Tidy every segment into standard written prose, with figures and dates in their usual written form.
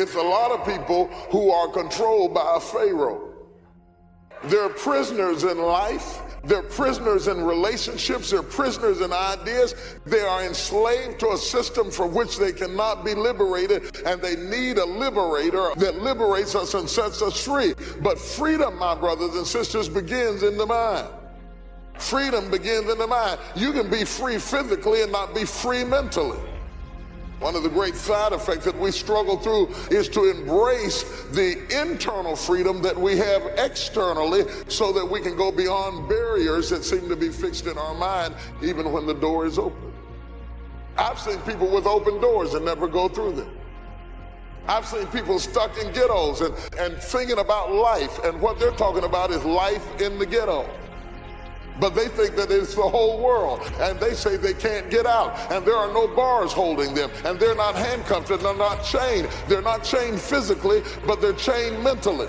It's a lot of people who are controlled by a Pharaoh. They're prisoners in life. They're prisoners in relationships. They're prisoners in ideas. They are enslaved to a system from which they cannot be liberated, and they need a liberator that liberates us and sets us free. But freedom, my brothers and sisters, begins in the mind. Freedom begins in the mind. You can be free physically and not be free mentally. One of the great side effects that we struggle through is to embrace the internal freedom that we have externally so that we can go beyond barriers that seem to be fixed in our mind even when the door is open. I've seen people with open doors and never go through them. I've seen people stuck in ghettos and thinking about life, and what they're talking about is life in the ghetto. But they think that it's the whole world, and they say they can't get out, and there are no bars holding them, and they're not handcuffed, and they're not chained. They're not chained physically, but they're chained mentally.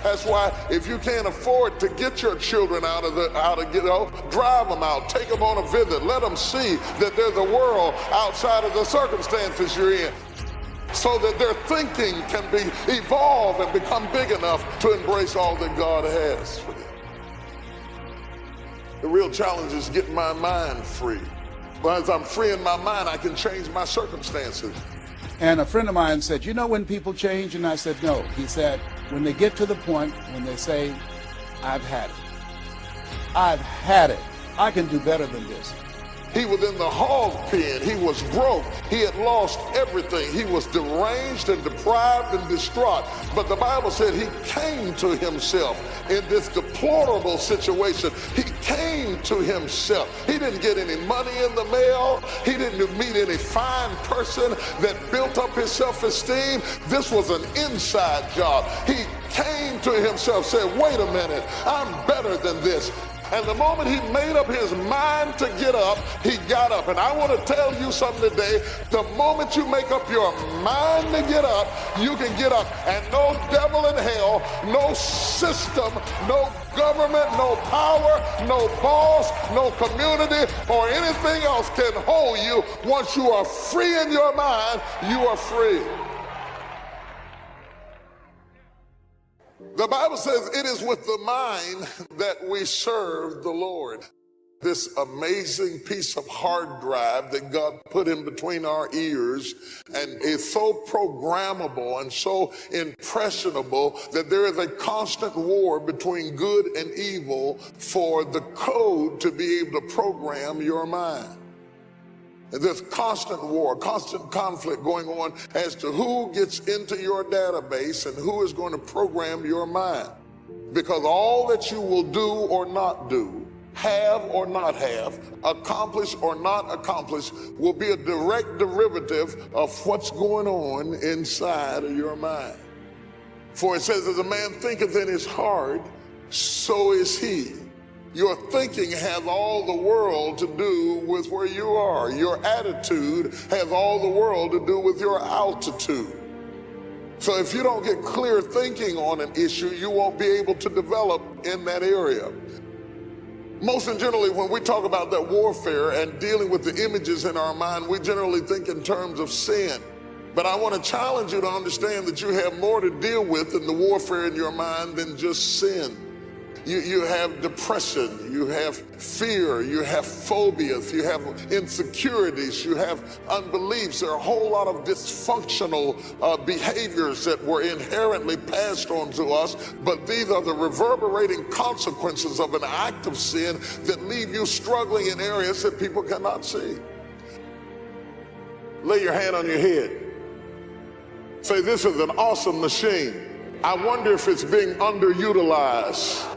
That's why if you can't afford to get your children out of ghetto, drive them out, take them on a visit, let them see that there's a world outside of the circumstances you're in, so that their thinking can be evolved and become big enough to embrace all that God has for them. The real challenge is getting my mind free. But as I'm free in my mind, I can change my circumstances. And a friend of mine said, you know when people change? And I said, no. He said, when they get to the point when they say, I've had it. I've had it. I can do better than this. He was in the hog pen. He was broke. He had lost everything. He was deranged and deprived and distraught. But the Bible said he came to himself in this deplorable situation. He came to himself. He didn't get any money in the mail. He didn't meet any fine person that built up his self-esteem. This was an inside job. He came to himself, said, wait a minute, I'm better than this. And the moment he made up his mind to get up, he got up. And I want to tell you something today. The moment you make up your mind to get up, you can get up. And no devil in hell, no system, no government, no power, no boss, no community, or anything else can hold you. Once you are free in your mind, you are free. The Bible says it is with the mind that we serve the Lord. This amazing piece of hard drive that God put in between our ears, and is so programmable and so impressionable that there is a constant war between good and evil for the code to be able to program your mind. There's constant war, constant conflict going on as to who gets into your database and who is going to program your mind. Because all that you will do or not do, have or not have, accomplish or not accomplish, will be a direct derivative of what's going on inside of your mind. For it says, as a man thinketh in his heart, so is he. Your thinking has all the world to do with where you are. Your attitude has all the world to do with your altitude. So if you don't get clear thinking on an issue, you won't be able to develop in that area. Most generally, when we talk about that warfare and dealing with the images in our mind, we generally think in terms of sin. But I want to challenge you to understand that you have more to deal with in the warfare in your mind than just sin. You have depression, you have fear, you have phobias, you have insecurities, you have unbeliefs. There are a whole lot of dysfunctional behaviors that were inherently passed on to us, but these are the reverberating consequences of an act of sin that leave you struggling in areas that people cannot see. Lay your hand on your head. Say, this is an awesome machine. I wonder if it's being underutilized.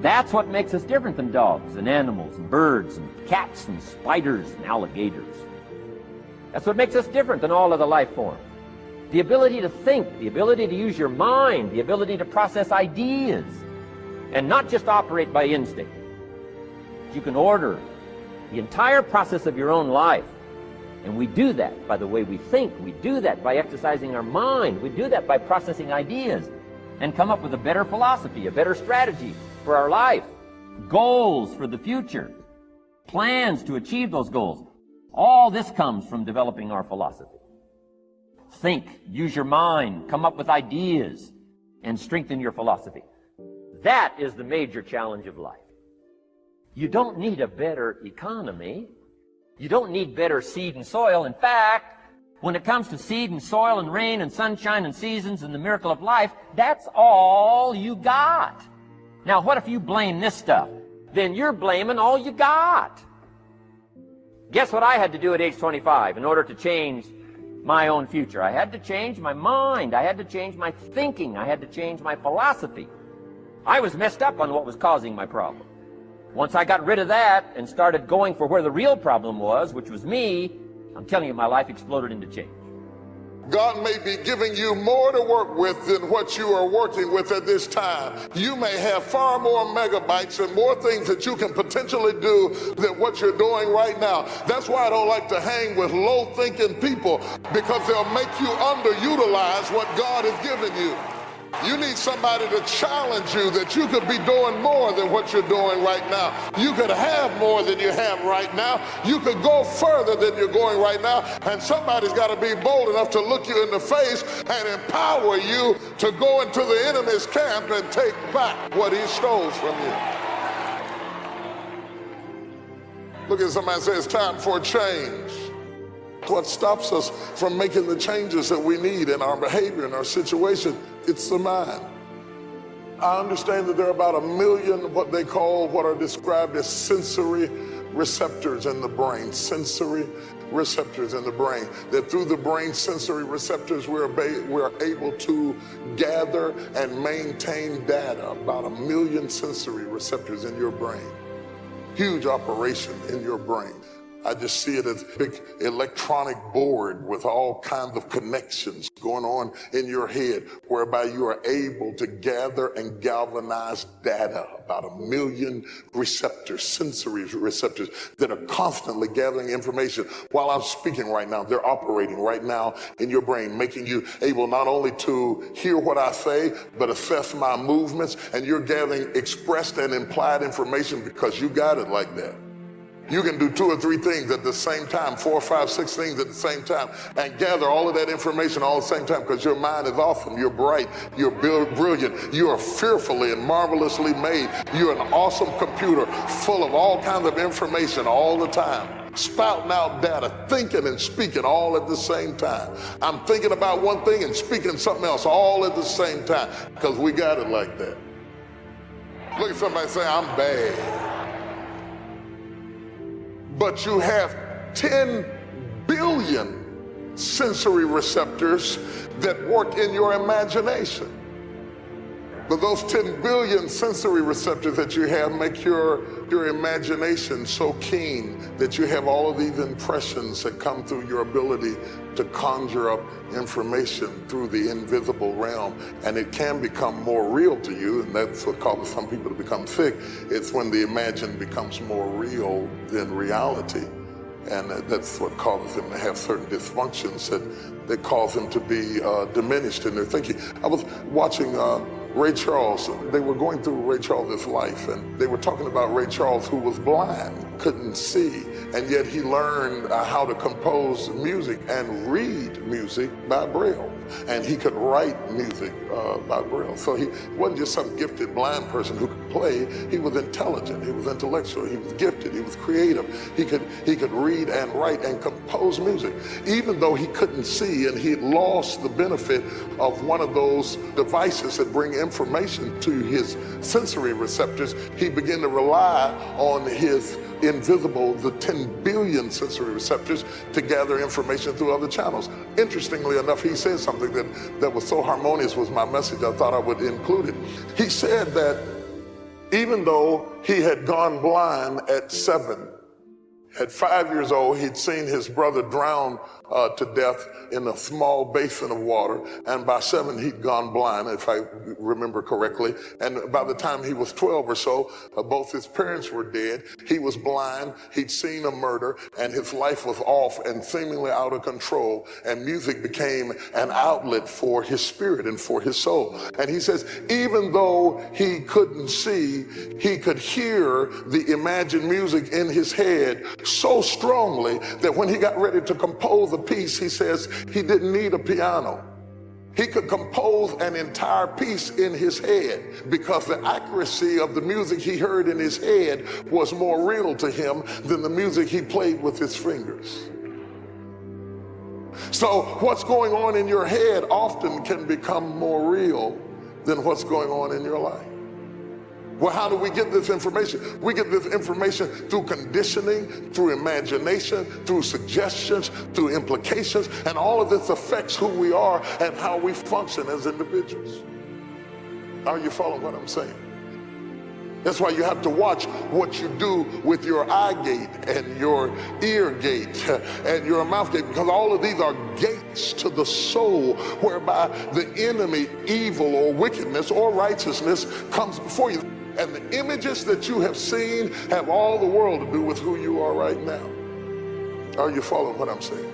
That's what makes us different than dogs and animals and birds and cats and spiders and alligators. That's what makes us different than all other life forms. The ability to think, the ability to use your mind, the ability to process ideas, and not just operate by instinct. You can order the entire process of your own life. And we do that by the way we think. We do that by exercising our mind. We do that by processing ideas and come up with a better philosophy, a better strategy for our life, goals for the future, plans to achieve those goals. All this comes from developing our philosophy. think, use your mind, come up with ideas, and strengthen your philosophy. That is the major challenge of life. You don't need a better economy. You don't need better seed and soil. In fact, when it comes to seed and soil and rain and sunshine and seasons and the miracle of life, that's all you got. Now, what if you blame this stuff? Then you're blaming all you got. Guess what I had to do at age 25 in order to change my own future? I had to change my mind. I had to change my thinking. I had to change my philosophy. I was messed up on what was causing my problem. Once I got rid of that and started going for where the real problem was, which was me, I'm telling you, my life exploded into change. God may be giving you more to work with than what you are working with at this time. You may have far more megabytes and more things that you can potentially do than what you're doing right now. That's why I don't like to hang with low-thinking people, because they'll make you underutilize what God has given you. You need somebody to challenge you that you could be doing more than what you're doing right now. You could have more than you have right now. You could go further than you're going right now. And somebody's got to be bold enough to look you in the face and empower you to go into the enemy's camp and take back what he stole from you. Look at somebody and say, it's time for a change. What stops us from making the changes that we need in our behavior, in our situation, it's the mind. I understand that there are about 1 million what are described as sensory receptors in the brain. Sensory receptors in the brain. That through the brain sensory receptors we're able to gather and maintain data. About 1 million sensory receptors in your brain. Huge operation in your brain. I just see it as a big electronic board with all kinds of connections going on in your head, whereby you are able to gather and galvanize data. About 1 million receptors, sensory receptors, that are constantly gathering information. While I'm speaking right now, they're operating right now in your brain, making you able not only to hear what I say, but assess my movements, and you're gathering expressed and implied information because you got it like that. You can do 2 or 3 things at the same time, 4 or 5, 6 things at the same time, and gather all of that information all at the same time, because your mind is awesome, you're bright, you're brilliant, you are fearfully and marvelously made. You're an awesome computer full of all kinds of information all the time, spouting out data, thinking and speaking all at the same time. I'm thinking about one thing and speaking something else all at the same time, because we got it like that. Look at somebody say, I'm bad. But you have 10 billion sensory receptors that work in your imagination. But those 10 billion sensory receptors that you have make your imagination so keen that you have all of these impressions that come through your ability to conjure up information through the invisible realm. And it can become more real to you, and that's what causes some people to become sick. It's when the imagined becomes more real than reality. And that's what causes them to have certain dysfunctions that cause them to be diminished in their thinking. I was watching Ray Charles. They were going through Ray Charles' life, and they were talking about Ray Charles, who was blind, couldn't see, and yet he learned how to compose music and read music by Braille. And he could write music by Braille. So he wasn't just some gifted blind person who could play. He was intelligent, he was intellectual, he was gifted, he was creative. He could read and write and compose music. Even though he couldn't see and he had lost the benefit of one of those devices that bring information to his sensory receptors, he began to rely on his invisible, the 10 billion sensory receptors, to gather information through other channels. Interestingly enough, he said something that was so harmonious with my message, I thought I would include it. He said that even though he had gone blind at 7, at 5 years old, he'd seen his brother drown to death in a small basin of water, and by 7 he'd gone blind, if I remember correctly. And by the time he was 12 or so, both his parents were dead. He was blind, he'd seen a murder, and his life was off and seemingly out of control, and music became an outlet for his spirit and for his soul. And he says, even though he couldn't see, he could hear the imagined music in his head so strongly that when he got ready to compose a piece, he says he didn't need a piano. He could compose an entire piece in his head because the accuracy of the music he heard in his head was more real to him than the music he played with his fingers. So what's going on in your head often can become more real than what's going on in your life. Well, how do we get this information? We get this information through conditioning, through imagination, through suggestions, through implications, and all of this affects who we are and how we function as individuals. Are you following what I'm saying? That's why you have to watch what you do with your eye gate and your ear gate and your mouth gate, because all of these are gates to the soul whereby the enemy, evil or wickedness or righteousness comes before you. And the images that you have seen have all the world to do with who you are right now. Are you following what I'm saying?